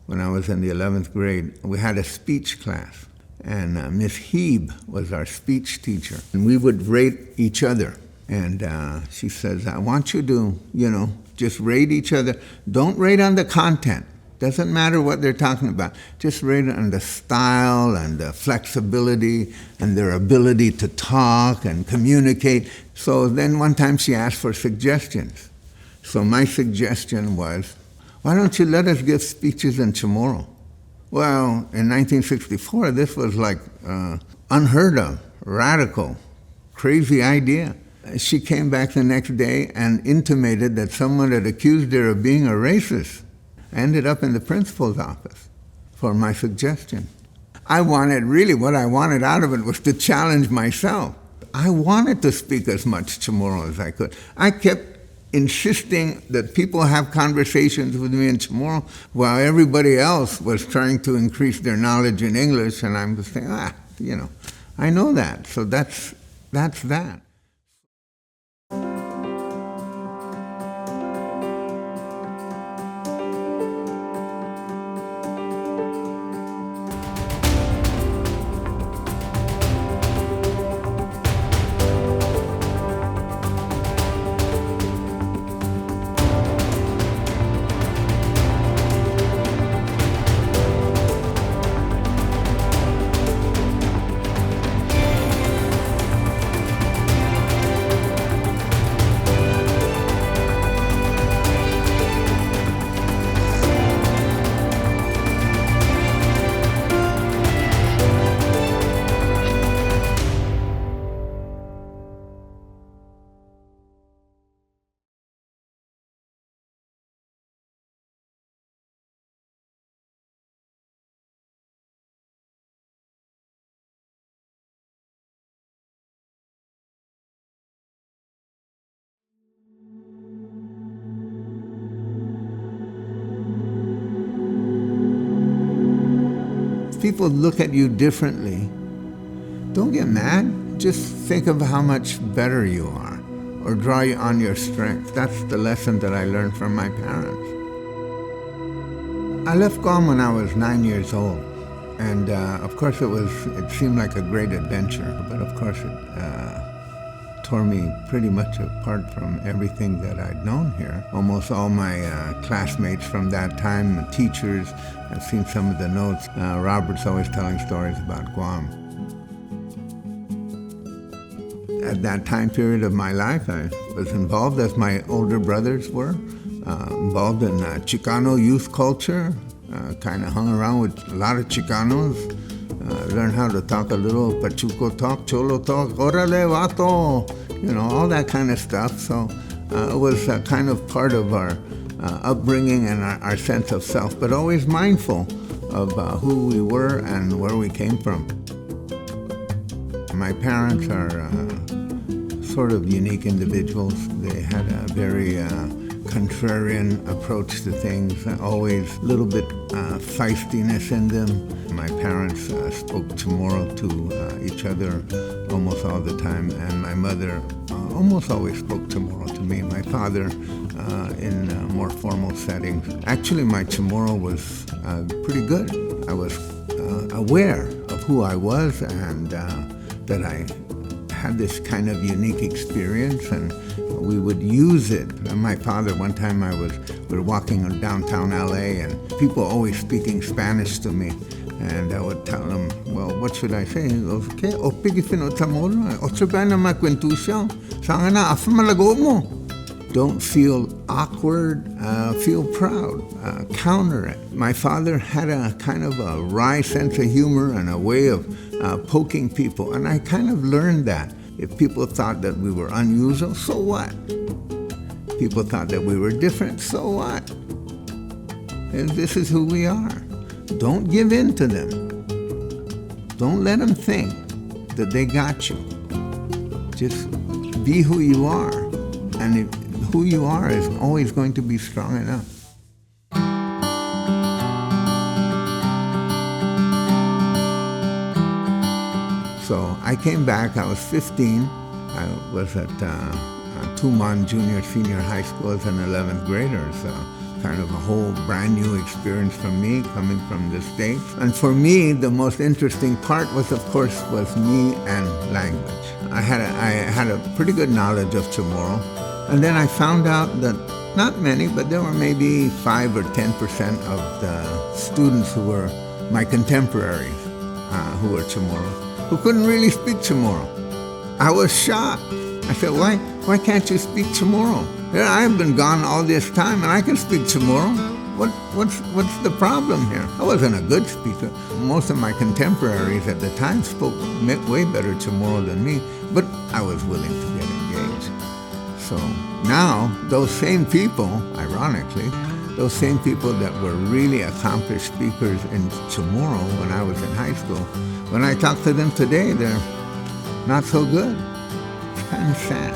when I was in the 11th grade. We had a speech class, and Miss Heeb was our speech teacher. And we would rate each other. And she says, I want you to, just rate each other. Don't rate on the content. Doesn't matter what they're talking about. Just rate on the style and the flexibility and their ability to talk and communicate. So then one time she asked for suggestions. So my suggestion was, why don't you let us give speeches in Chamorro? Well, in 1964, this was like unheard of, radical, crazy idea. She came back the next day and intimated that someone had accused her of being a racist. I ended up in the principal's office for my suggestion. What I wanted out of it was to challenge myself. I wanted to speak as much Chamorro as I could. I kept insisting that people have conversations with me in Chamorro while everybody else was trying to increase their knowledge in English, and I'm just saying, I know that, so that's that. People look at you differently, don't get mad. Just think of how much better you are, or draw on your strength. That's the lesson that I learned from my parents. I left Guam when I was 9 years old, and of course it seemed like a great adventure, but of course it tore me pretty much apart from everything that I'd known here. Almost all my classmates from that time, teachers, I've seen some of the notes. Robert's always telling stories about Guam. At that time period of my life, I was involved, as my older brothers were, involved in Chicano youth culture, kind of hung around with a lot of Chicanos, learned how to talk a little Pachuco talk, Cholo talk, orale vato, all that kind of stuff. So it was kind of part of our upbringing and our sense of self, but always mindful of who we were and where we came from. My parents are sort of unique individuals. They had a very contrarian approach to things, always a little bit feistiness in them. My parents spoke Chamorro to each other almost all the time, and my mother almost always spoke Chamorro to me. My father in more formal settings. Actually, my Chamorro was pretty good. I was aware of who I was, and that I had this kind of unique experience, and we would use it. And my father, one time we were walking in downtown LA, and people always speaking Spanish to me, and I would tell them, well, what should I say? He goes, okay, opigifin o Chamorro, otrabana makwentusyo, sangana afamalago mo. Don't feel awkward, feel proud, counter it. My father had a kind of a wry sense of humor and a way of poking people, and I kind of learned that. If people thought that we were unusual, so what? People thought that we were different, so what? And this is who we are. Don't give in to them. Don't let them think that they got you. Just be who you are, and who you are is always going to be strong enough. So I came back, I was 15. I was at Tumon Junior Senior High School as an 11th grader. So kind of a whole brand new experience for me coming from the States. And for me, the most interesting part was me and language. I had a pretty good knowledge of Chamorro. And then I found out that not many, but there were maybe 5 or 10% of the students who were my contemporaries who were Chamorro, who couldn't really speak Chamorro. I was shocked. I said, why can't you speak Chamorro? Yeah, I've been gone all this time and I can speak Chamorro. What's the problem here? I wasn't a good speaker. Most of my contemporaries at the time spoke way better Chamorro than me, but I was willing to get engaged. So now, those same people, ironically, those same people that were really accomplished speakers in Chamorro when I was in high school, when I talk to them today, they're not so good. It's kind of sad.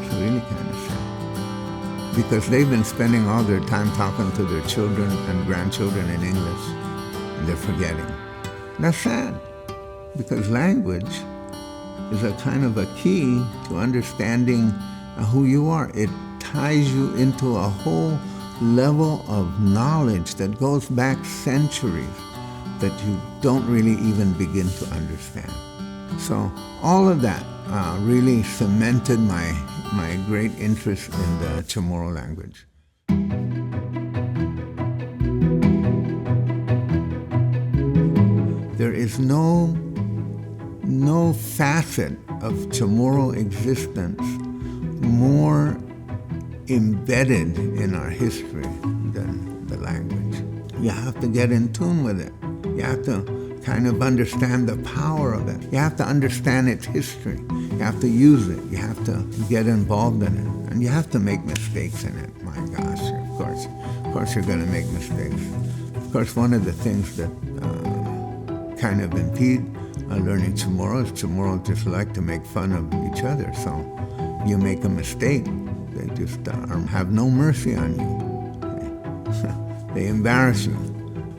It's really kind of sad. Because they've been spending all their time talking to their children and grandchildren in English, and they're forgetting. That's sad, because language is a kind of a key to understanding who you are. It ties you into a whole level of knowledge that goes back centuries that you don't really even begin to understand. So all of that really cemented my great interest in the Chamorro language. There is no facet of Chamorro existence more embedded in our history than the language. You have to get in tune with it. You have to kind of understand the power of it. You have to understand its history. You have to use it. You have to get involved in it. And you have to make mistakes in it. My gosh, of course you're going to make mistakes. Of course, one of the things that kind of impede learning Chamorro is Chamorro just like to make fun of each other. So you make a mistake, they just have no mercy on you. They embarrass you.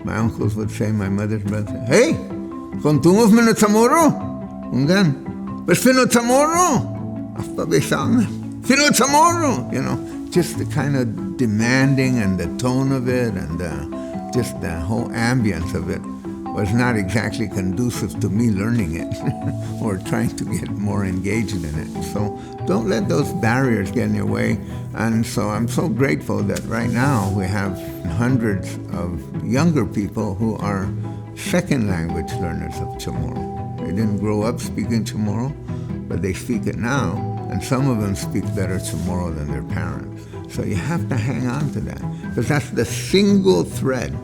My uncles would say, my mother's brother, hey, kontumos mo na Chamorro? Ungan, pues fino Chamorro? Afpabisang, fino Chamorro? You know, just the kind of demanding and the tone of it and just the whole ambience of it was not exactly conducive to me learning it or trying to get more engaged in it. So don't let those barriers get in your way. And so I'm so grateful that right now we have hundreds of younger people who are second language learners of Chamorro. They didn't grow up speaking Chamorro, but they speak it now. And some of them speak better Chamorro than their parents. So you have to hang on to that, because that's the single thread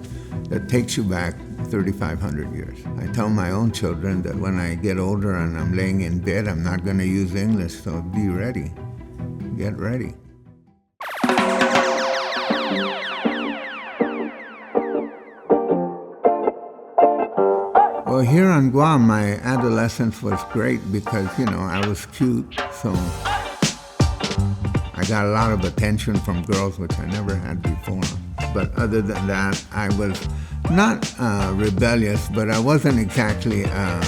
that takes you back 3,500 years. I tell my own children that when I get older and I'm laying in bed, I'm not going to use English, so be ready. Get ready. Well, here on Guam, my adolescence was great because, I was cute, so I got a lot of attention from girls, which I never had before. But other than that, I was not rebellious, but I wasn't exactly a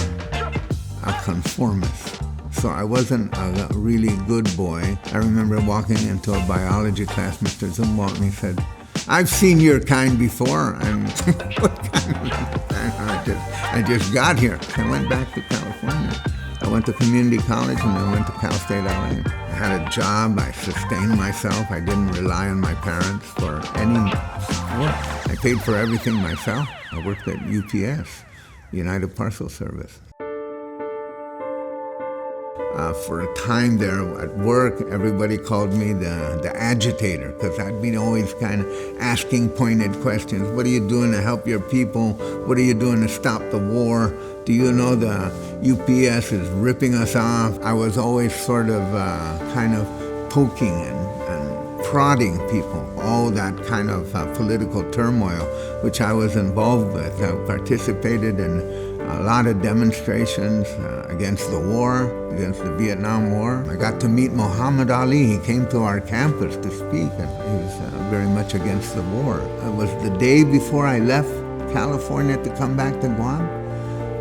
conformist. So I wasn't a really good boy. I remember walking into a biology class, Mr. Zumwalt, and he said, I've seen your kind before. And what kind of kind? I just got here. I went back to California. I went to community college and I went to Cal State LA. I had a job. I sustained myself. I didn't rely on my parents for any support. I paid for everything myself. I worked at UPS, United Parcel Service. For a time there at work, everybody called me the agitator, because I'd be always kind of asking pointed questions. What are you doing to help your people? What are you doing to stop the war? Do you know the UPS is ripping us off? I was always sort of kind of poking and prodding people, all that kind of political turmoil, which I was involved with. I participated in a lot of demonstrations against the war, against the Vietnam War. I got to meet Muhammad Ali. He came to our campus to speak, and he was very much against the war. It was the day before I left California to come back to Guam.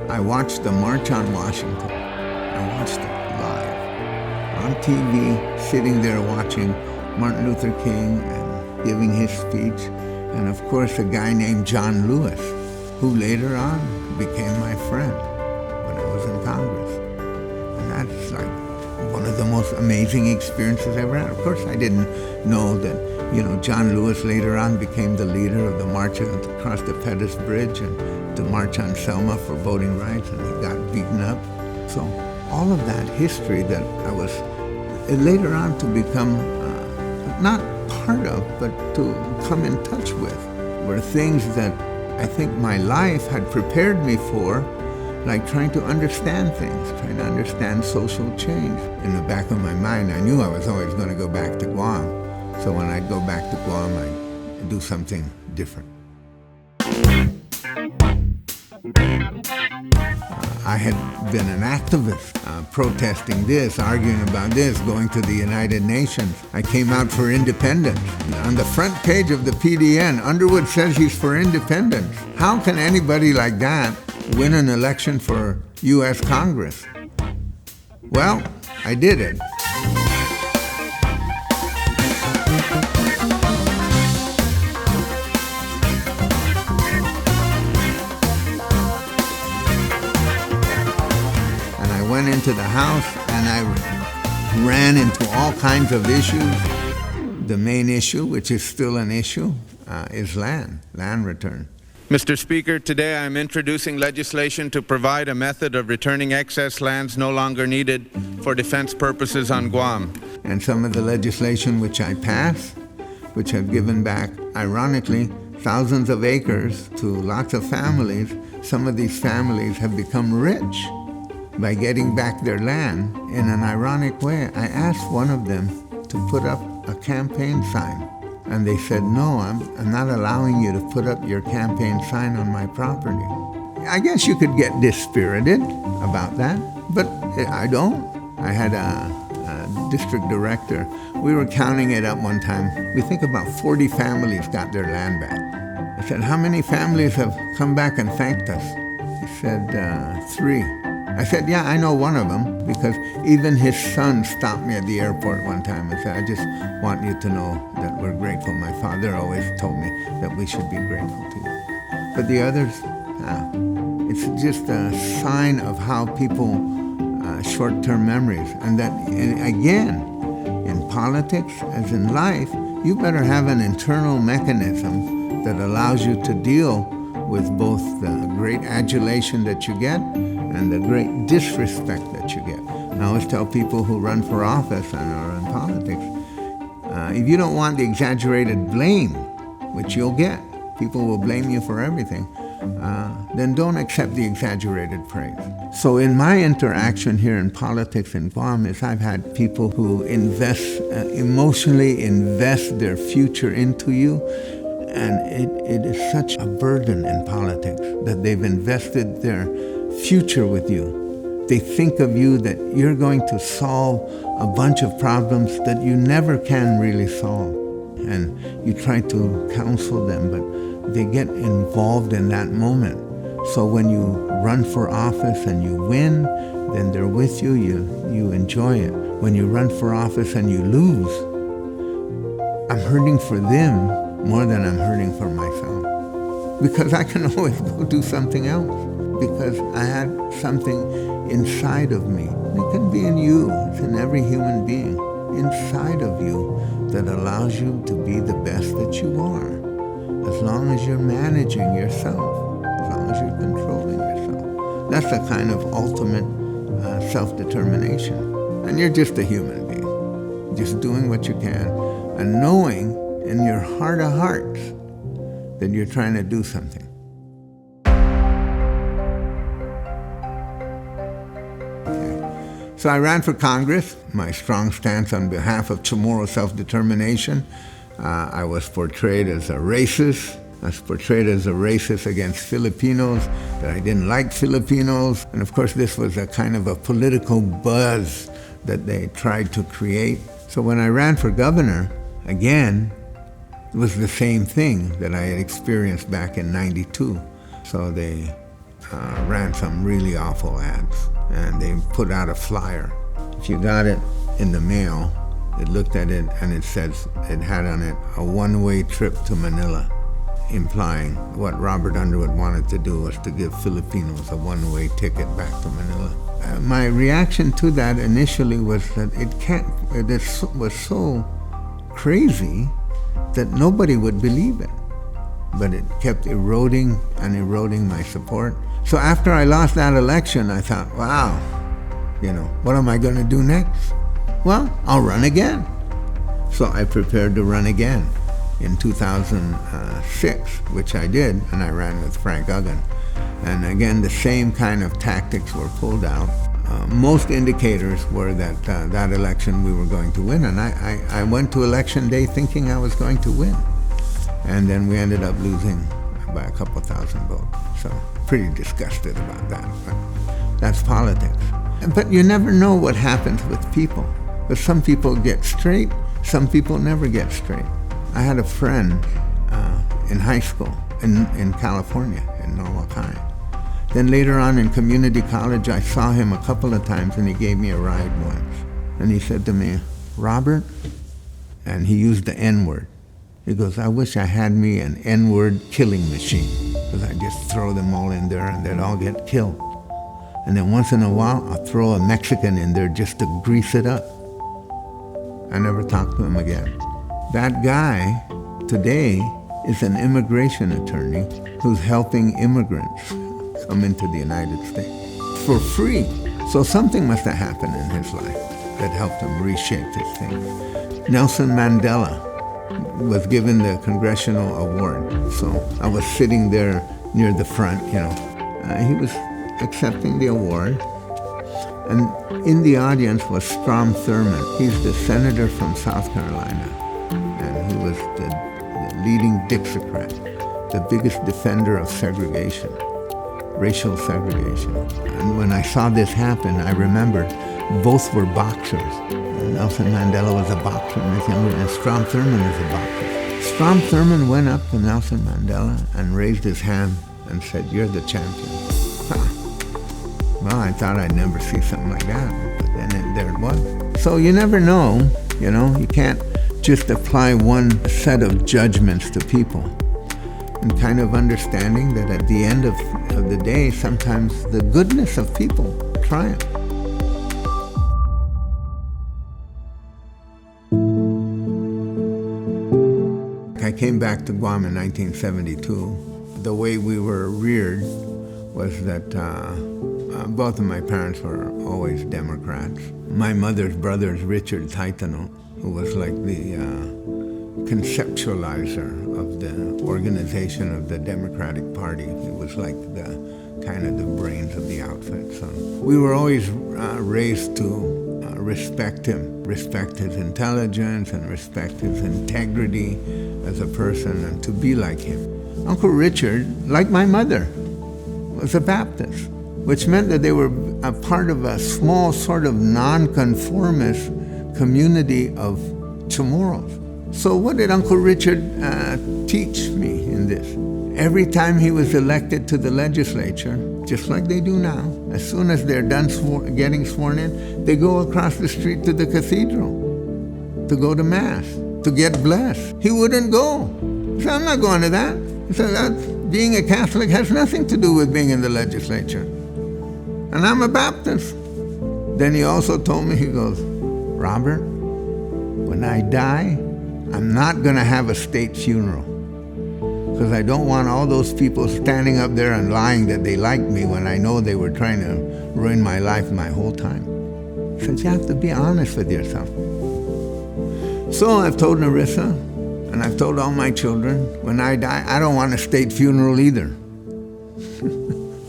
I watched the March on Washington. I watched it live on TV, sitting there watching Martin Luther King and giving his speech, and of course a guy named John Lewis, who later on became my friend when I was in Congress. And that's like one of the most amazing experiences I ever had. Of course, I didn't know that, John Lewis later on became the leader of the march across the Pettus Bridge and the March on Selma for voting rights, and he got beaten up. So all of that history that I was later on to become not part of, but to come in touch with, were things that I think my life had prepared me for, like trying to understand things, trying to understand social change. In the back of my mind, I knew I was always going to go back to Guam. So when I'd go back to Guam, I'd do something different. I had been an activist, protesting this, arguing about this, going to the United Nations. I came out for independence. On the front page of the PDN, Underwood says he's for independence. How can anybody like that win an election for U.S. Congress? Well, I did it. Went into the House and I ran into all kinds of issues. The main issue, which is still an issue, is land return. Mr. Speaker, today I am introducing legislation to provide a method of returning excess lands no longer needed for defense purposes on Guam. And some of the legislation which I passed, which have given back, ironically, thousands of acres to lots of families. Some of these families have become rich by getting back their land in an ironic way. I asked one of them to put up a campaign sign, and they said, no, I'm not allowing you to put up your campaign sign on my property. I guess you could get dispirited about that, but I don't. I had a district director. We were counting it up one time. We think about 40 families got their land back. I said, how many families have come back and thanked us? He said, 3. I said, yeah, I know one of them, because even his son stopped me at the airport one time and said, I just want you to know that we're grateful. My father always told me that we should be grateful to you. But the others, it's just a sign of how people, short-term memories. And that, again, in politics, as in life, you better have an internal mechanism that allows you to deal with both the great adulation that you get and the great disrespect that you get. And I always tell people who run for office and are in politics, if you don't want the exaggerated blame, which you'll get, people will blame you for everything, then don't accept the exaggerated praise. So in my interaction here in politics in Guam is I've had people who emotionally invest their future into you. And it is such a burden in politics that they've invested their future with you. They think of you that you're going to solve a bunch of problems that you never can really solve. And you try to counsel them, but they get involved in that moment. So when you run for office and you win, then they're with you, you enjoy it. When you run for office and you lose, I'm hurting for them more than I'm hurting for myself. Because I can always go do something else. Because I had something inside of me. It can be in you, it's in every human being, inside of you that allows you to be the best that you are. As long as you're managing yourself, as long as you're controlling yourself. That's the kind of ultimate self-determination. And you're just a human being, just doing what you can and knowing in your heart of hearts that you're trying to do something. Okay. So I ran for Congress, my strong stance on behalf of Chamorro self-determination. I was portrayed as a racist. I was portrayed as a racist against Filipinos, that I didn't like Filipinos. And of course, this was a kind of a political buzz that they tried to create. So when I ran for governor, again, it was the same thing that I had experienced back in '92. So they ran some really awful ads, and they put out a flyer. If you got it in the mail, It looked at it and it says, it had on it a one-way trip to Manila, implying what Robert Underwood wanted to do was to give Filipinos a one-way ticket back to Manila. My reaction to that initially was that it was so crazy that nobody would believe it. But it kept eroding and eroding my support. So after I lost that election, I thought, wow, what am I going to do next? Well, I'll run again. So I prepared to run again in 2006, which I did, and I ran with Frank Uggan. And again, the same kind of tactics were pulled out. Most indicators were that that election we were going to win, and I went to election day thinking I was going to win. And then we ended up losing by a couple thousand votes. So pretty disgusted about that, but that's politics. But you never know what happens with people. Because some people get straight, some people never get straight. I had a friend in high school in California, in Norwalk High. Then later on in community college, I saw him a couple of times and he gave me a ride once. And he said to me, Robert, and he used the N-word. He goes, I wish I had me an N-word killing machine, because I just throw them all in there and they'd all get killed. And then once in a while, I'll throw a Mexican in there just to grease it up. I never talked to him again. That guy today is an immigration attorney who's helping immigrants come into the United States for free. So something must have happened in his life that helped him reshape his thing. Nelson Mandela was given the Congressional Award. So I was sitting there near the front, he was accepting the award. And in the audience was Strom Thurmond. He's the senator from South Carolina. And he was the leading Dixiecrat, the biggest defender of segregation, racial segregation. And when I saw this happen, I remembered both were boxers. Nelson Mandela was a boxer and Strom Thurmond was a boxer. Strom Thurmond went up to Nelson Mandela and raised his hand and said, "You're the champion." Well, I thought I'd never see something like that, but then there it was. So you never know, you can't just apply one set of judgments to people. And kind of understanding that at the end of the day, sometimes the goodness of people triumph. I came back to Guam in 1972. The way we were reared was that both of my parents were always Democrats. My mother's brother is Richard Taitano, who was like the conceptualizer of the organization of the Democratic Party. He was like the kind of the brains of the outfit. So we were always raised to respect him, respect his intelligence and respect his integrity as a person and to be like him. Uncle Richard, like my mother, was a Baptist, which meant that they were a part of a small sort of nonconformist community of Chamorros. So what did Uncle Richard teach me in this? Every time he was elected to the legislature, just like they do now, as soon as they're done getting sworn in, they go across the street to the cathedral to go to Mass, to get blessed. He wouldn't go. He said, I'm not going to that. He said, being a Catholic has nothing to do with being in the legislature. And I'm a Baptist. Then he also told me, he goes, Robert, when I die, I'm not going to have a state funeral, because I don't want all those people standing up there and lying that they liked me when I know they were trying to ruin my life my whole time. He said, you have to be honest with yourself. So I've told Narissa, and I've told all my children, when I die, I don't want a state funeral either.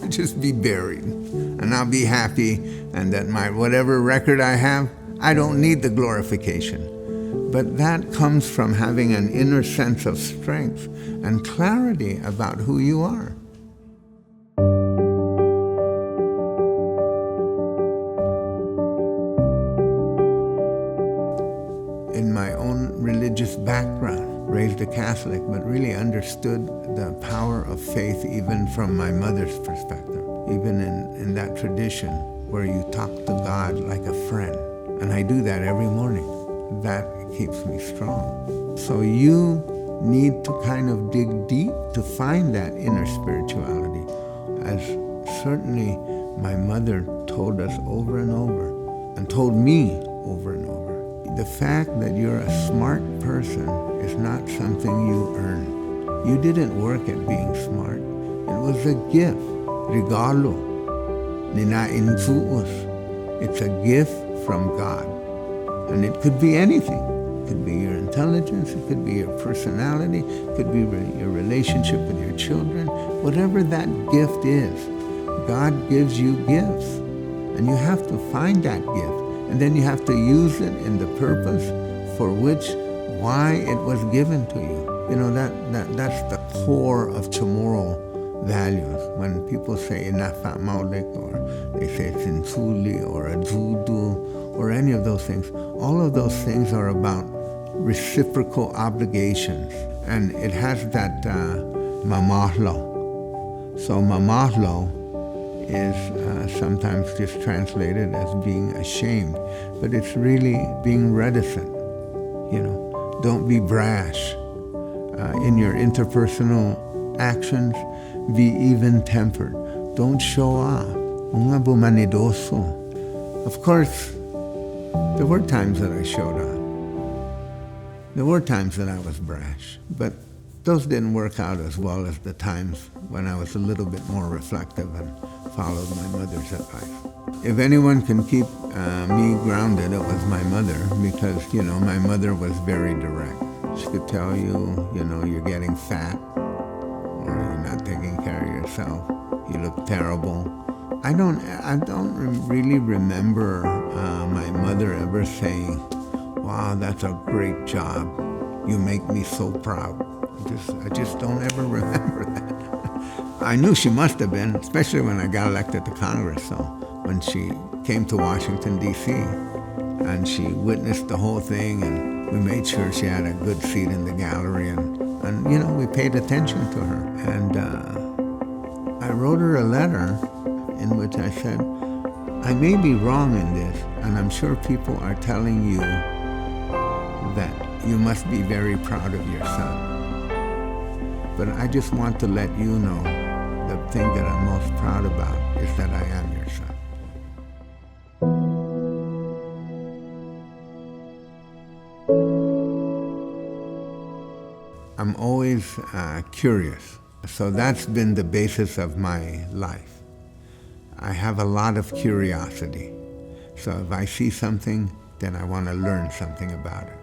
Just be buried, and I'll be happy, and that my whatever record I have, I don't need the glorification. But that comes from having an inner sense of strength and clarity about who you are. In my own religious background, raised a Catholic, but really understood the power of faith even from my mother's perspective, even in that tradition where you talk to God like a friend. And I do that every morning. that keeps me strong. So you need to kind of dig deep to find that inner spirituality, as certainly my mother told us over and over, and told me over and over. The fact that you're a smart person is not something you earn. You didn't work at being smart. It was a gift. Regalo. Ninainsuos. It's a gift from God. And it could be anything. It could be your intelligence, it could be your personality, it could be your relationship with your children. Whatever that gift is, God gives you gifts. And you have to find that gift. And then you have to use it in the purpose for which, why it was given to you. You know, that's the core of Chamorro values. When people say Inafa Maulik, or they say Sinsuli or Azudu, or any of those things, all of those things are about reciprocal obligations. And it has that mamahlo. So mamahlo is sometimes just translated as being ashamed, but it's really being reticent. You know, don't be brash in your interpersonal actions. Be even-tempered. Don't show off. Mga bumanidoso. Of course, there were times that I showed off. There were times that I was brash, but those didn't work out as well as the times when I was a little bit more reflective and followed my mother's advice. If anyone can keep me grounded, it was my mother, because, you know, my mother was very direct. She could tell you, you know, you're getting fat, or you're not taking care of yourself, you look terrible. I don't really remember my mother ever saying, wow, that's a great job. You make me so proud. I just don't ever remember that. I knew she must have been, especially when I got elected to Congress. So when she came to Washington, D.C., and she witnessed the whole thing, and we made sure she had a good seat in the gallery, and you know, we paid attention to her. And I wrote her a letter in which I said, I may be wrong in this, and I'm sure people are telling you that you must be very proud of your son. But I just want to let you know the thing that I'm most proud about is that I am your son. I'm always curious. So that's been the basis of my life. I have a lot of curiosity. So if I see something, then I want to learn something about it.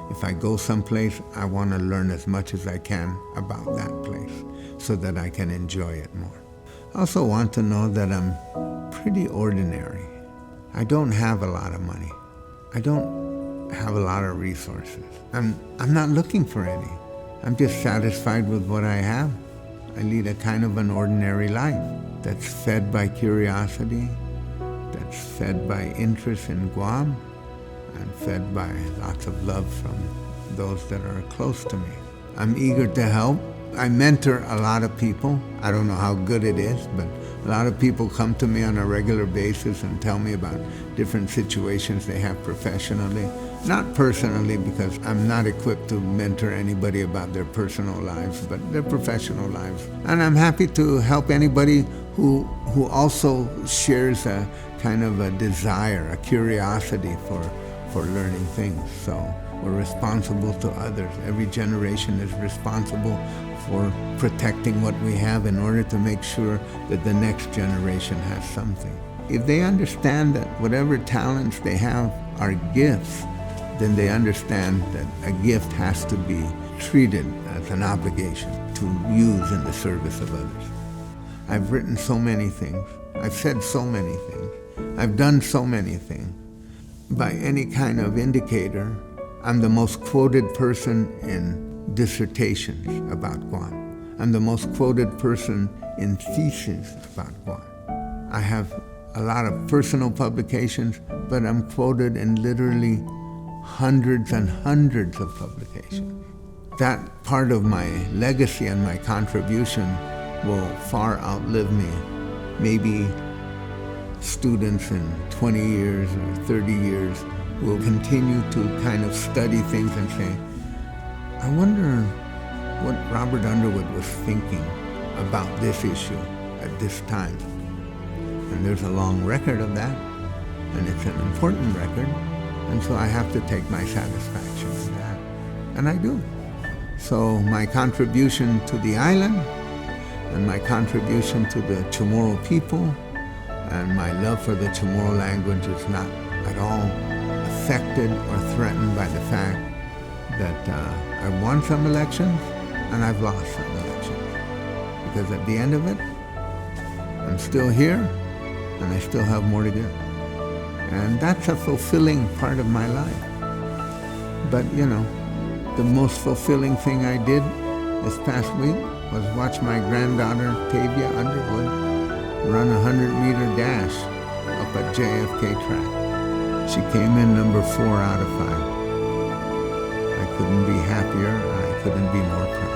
If I go someplace, I want to learn as much as I can about that place so that I can enjoy it more. I also want to know that I'm pretty ordinary. I don't have a lot of money. I don't have a lot of resources. I'm not looking for any. I'm just satisfied with what I have. I lead a kind of an ordinary life that's fed by curiosity, that's fed by interest in Guam, and fed by lots of love from those that are close to me. I'm eager to help. I mentor a lot of people. I don't know how good it is, but a lot of people come to me on a regular basis and tell me about different situations they have professionally. Not personally, because I'm not equipped to mentor anybody about their personal lives, but their professional lives. And I'm happy to help anybody who also shares a kind of a desire, a curiosity for learning things. So we're responsible to others. Every generation is responsible for protecting what we have in order to make sure that the next generation has something. If they understand that whatever talents they have are gifts, then they understand that a gift has to be treated as an obligation to use in the service of others. I've written so many things. I've said so many things. I've done so many things. By any kind of indicator, I'm the most quoted person in dissertations about Guam. I'm the most quoted person in theses about Guam. I have a lot of personal publications, but I'm quoted in literally hundreds and hundreds of publications. That part of my legacy and my contribution will far outlive me. Maybe students in 20 years or 30 years will continue to kind of study things and say, I wonder what Robert Underwood was thinking about this issue at this time. And there's a long record of that, and it's an important record, and so I have to take my satisfaction in that. And I do. So my contribution to the island, and my contribution to the Chamorro people, and my love for the Chamorro language is not at all affected or threatened by the fact that I won some elections and I've lost some elections. Because at the end of it, I'm still here and I still have more to give. And that's a fulfilling part of my life. But, you know, the most fulfilling thing I did this past week was watch my granddaughter, Tavia Underwood, run a 100-meter dash up at JFK track. She came in number 4 out of 5. I couldn't be happier, and I couldn't be more proud.